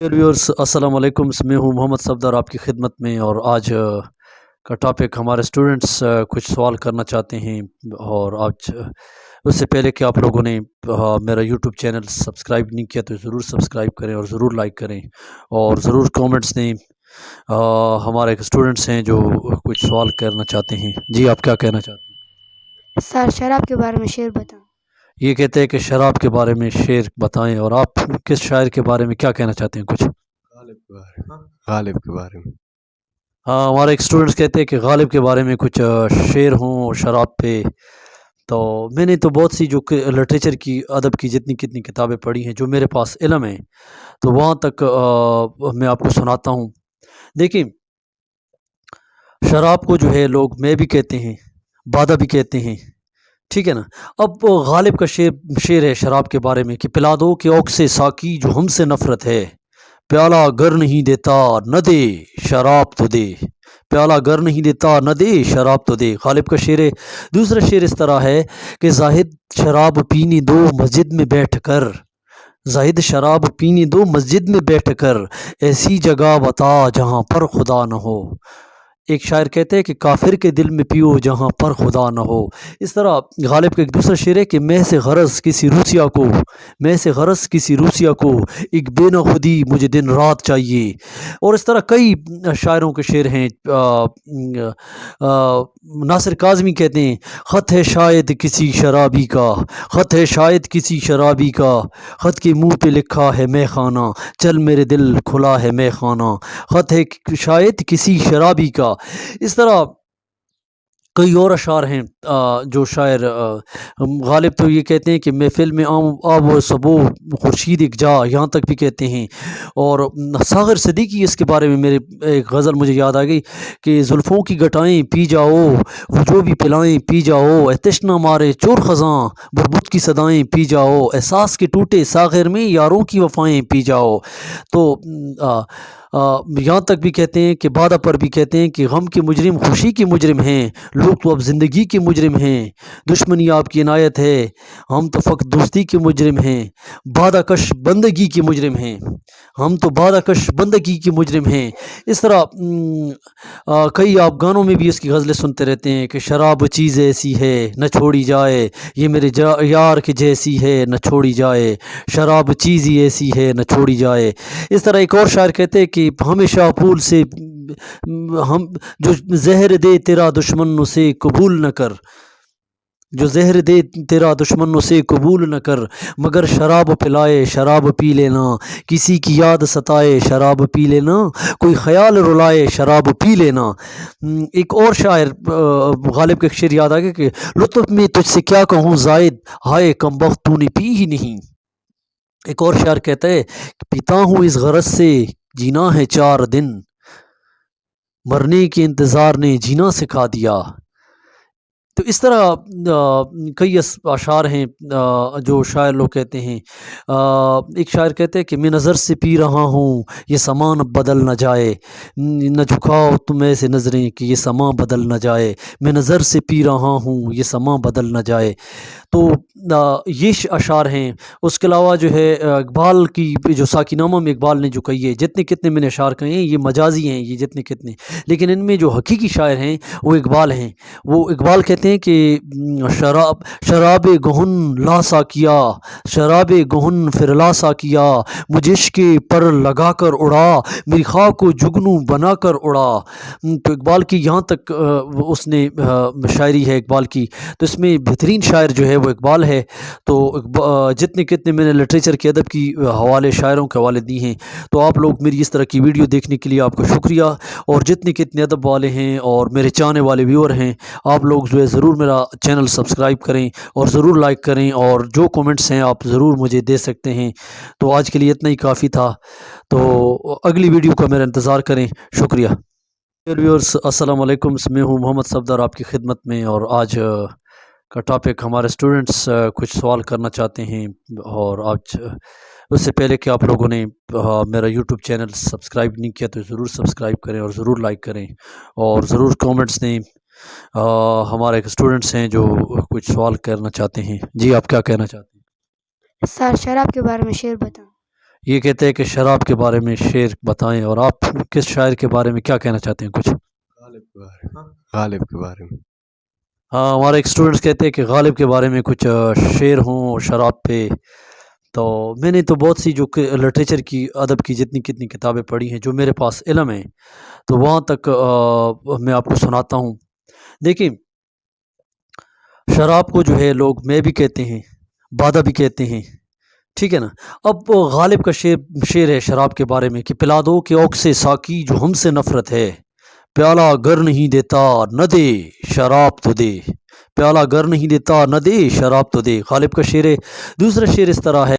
Viewers अस्सलाम वालेकुम। मैं हूँ मोहम्मद सफदर आपकी खिदमत में। और आज का टॉपिक हमारे स्टूडेंट्स कुछ सवाल करना चाहते हैं। और आज उससे पहले कि आप लोगों ने मेरा यूट्यूब चैनल सब्सक्राइब नहीं किया तो ज़रूर सब्सक्राइब करें और ज़रूर लाइक करें और ज़रूर कमेंट्स दें। हमारे एक स्टूडेंट्स हैं जो कुछ सवाल करना चाहते हैं। जी, आप क्या कहना चाहते हैं? सर शराब के बारे में शेर बताओ। ये कहते हैं कि शराब के बारे में शेर बताएं। और आप किस शायर के बारे में क्या कहना चाहते हैं कुछ? गालिब के बारे में। गालिब के बारे में। हाँ, हमारे एक स्टूडेंट्स कहते हैं कि गालिब के बारे में कुछ शेर हों शराब पे। तो मैंने तो बहुत सी जो लिटरेचर की अदब की जितनी कितनी किताबें पढ़ी हैं, जो मेरे पास इल्म है, तो वहाँ तक मैं आपको सुनाता हूँ। देखिए, शराब को जो है लोग मैं भी कहते हैं, बादा भी कहते हैं, ठीक है ना। अब गालिब का शेर है शराब के बारे में कि पिला दो कि औक से साकी जो हमसे नफरत है, प्याला गर नहीं देता न दे शराब तो दे, प्याला गर नहीं देता न दे शराब तो दे। गालिब का शेर है। दूसरा शेर इस तरह है कि जाहिद शराब पीने दो मस्जिद में बैठ कर, जाहिद शराब पीने दो मस्जिद में बैठ कर, ऐसी जगह बता जहाँ पर खुदा न हो। एक शायर कहते हैं कि काफिर के दिल में पियो जहाँ पर खुदा न हो। इस तरह गालिब का एक दूसरा शेर है कि मैं से गरज किसी रूसिया को, मैं से गरज किसी रूसिया को, एक बेनखुदी मुझे दिन रात चाहिए। और इस तरह कई शायरों के शेर हैं। नासिर काज़मी कहते हैं, ख़त है शायद किसी शराबी का, ख़त है शायद किसी शराबी का, ख़त के मुंह पे लिखा है मैं खाना, चल मेरे दिल खुला है मैं खाना, ख़त है शायद किसी शराबी का। इस तरह कई और अशार हैं जो शायर गालिब तो ये कहते हैं कि महफिल में आब व सबो खुर्शीद एक जा, यहाँ तक भी कहते हैं। और सागर सदीकी इसके बारे में मेरे एक गज़ल मुझे याद आ गई कि जुल्फ़ों की गटाएं पी जाओ, वो जो भी पिलाएं पी जाओ, ए तश्ना मारे चोर ख़ज़ां बुरबुत की सदाएं पी जाओ, एहसास के टूटे सागर में यारों की वफ़ाएं पी जाओ। तो यहाँ तक भी कहते हैं कि बादा पर भी कहते हैं कि गम के मुजरिम खुशी के मुजरिम हैं, लोग तो अब ज़िंदगी के मुजरिम हैं, दुश्मनी आपकी इनायत है, हम तो फ़क़्त दोस्ती के मुजरिम हैं, बादा कश बंदगी के मुजरिम हैं, हम तो बादा कश बंदगी के मुजरिम हैं। इस तरह कई आप गानों में भी इसकी गज़लें सुनते रहते हैं कि शराब चीज़ ऐसी है न छोड़ी जाए, ये मेरे यार के जैसी है न छोड़ी जाए, शराब चीज़ ही ऐसी है न छोड़ी जाए। इस तरह एक और शायर कहते हैं कि हमेशा फूल से हम जो जहर दे तेरा दुश्मन उसे कबूल न कर, जो जहर दे तेरा दुश्मन उसे कबूल न कर, मगर शराब पिलाए शराब पी लेना, किसी की याद सताए शराब पी लेना, कोई ख्याल रुलाए शराब पी लेना। एक और शायर गालिब का एक शेर याद आ गया कि लुत्फ़ में तुझसे क्या कहूँ जायद, हाय कमबख्त तूने पी ही नहीं। एक और शायर कहता है कि पीता हूँ इस गरज से जीना है 4 दिन, मरने के इंतज़ार ने जीना सिखा दिया। तो इस तरह कई अशार हैं जो शायर लोग कहते हैं। एक शायर कहते हैं कि मैं नज़र से पी रहा हूँ ये समान बदल न जाए, न झुकाओ तुम ऐसे नज़रें कि ये समा बदल न जाए, मैं नज़र से पी रहा हूँ ये समा बदल न जाए। तो ये अशार हैं। उसके अलावा जो है इकबाल की जो साकिनामा में इकबाल ने जो कही है, जितने कितने मैंने अशार कहे हैं ये मजाजी हैं, ये जितने कितने, लेकिन इनमें जो हकीकी शायर हैं वो इकबाल हैं। वो इकबाल कहते हैं कि शराब गहुन लासा किया, शराब गहुन फिर लासा किया, मुझे इश्क पर लगा कर उड़ा, मेरी ख्वाह को जुगनू बना कर उड़ा। तो इकबाल की यहाँ तक उसने शायरी है इकबाल की। तो इसमें बेहतरीन शायर जो है वो इकबाल है। तो जितने कितने मैंने लिटरेचर के अदब की हवाले शायरों के हवाले दी हैं। तो आप लोग मेरी इस तरह की वीडियो देखने के लिए आपका शुक्रिया। और जितने कितने अदब वाले हैं और मेरे चाहने वाले व्यूअर हैं, आप लोग जो है ज़रूर मेरा चैनल सब्सक्राइब करें और ज़रूर लाइक करें, और जो कमेंट्स हैं आप ज़रूर मुझे दे सकते हैं। तो आज के लिए इतना ही काफ़ी था। तो अगली वीडियो का मेरा इंतज़ार करें। शुक्रिया व्यूअर्स। अस्सलाम वालेकुम। मैं हूँ मोहम्मद सफदर आपकी खिदमत में। और आज का टॉपिक हमारे स्टूडेंट्स कुछ सवाल करना चाहते हैं। और आज उससे पहले कि आप लोगों ने मेरा यूट्यूब चैनल सब्सक्राइब नहीं किया तो ज़रूर सब्सक्राइब करें और ज़रूर लाइक करें और ज़रूर कमेंट्स दें। हमारे एक स्टूडेंट्स हैं जो कुछ सवाल करना चाहते हैं। जी, आप क्या कहना चाहते हैं? सर शराब के बारे में शेर बताओ। یہ کہتے ہیں کہ شراب کے بارے میں شعر بتائیں، اور آپ کس شاعر کے بارے میں کیا کہنا چاہتے ہیں؟ کچھ غالب کے بارے میں غالب کے بارے میں ہاں، ہمارے ایک اسٹوڈنٹس کہتے ہیں کہ غالب کے بارے میں کچھ شعر ہوں شراب پہ. تو میں نے تو بہت سی جو کہ لٹریچر کی، ادب کی جتنی کتنی کتابیں پڑھی ہیں، جو میرے پاس علم ہے، تو وہاں تک میں آپ کو سناتا ہوں. دیکھیں، شراب کو جو ہے لوگ میں بھی کہتے ہیں، بادہ بھی کہتے ہیں، ٹھیک ہے نا. اب غالب کا شعر ہے شراب کے بارے میں کہ پلا دو کہ اوک سے ساکی جو ہم سے نفرت ہے، پیالہ گر نہیں دیتا نہ دے شراب تو دے، پیالہ گر نہیں دیتا نہ دے شراب تو دے. غالب کا شعر ہے. دوسرا شعر اس طرح ہے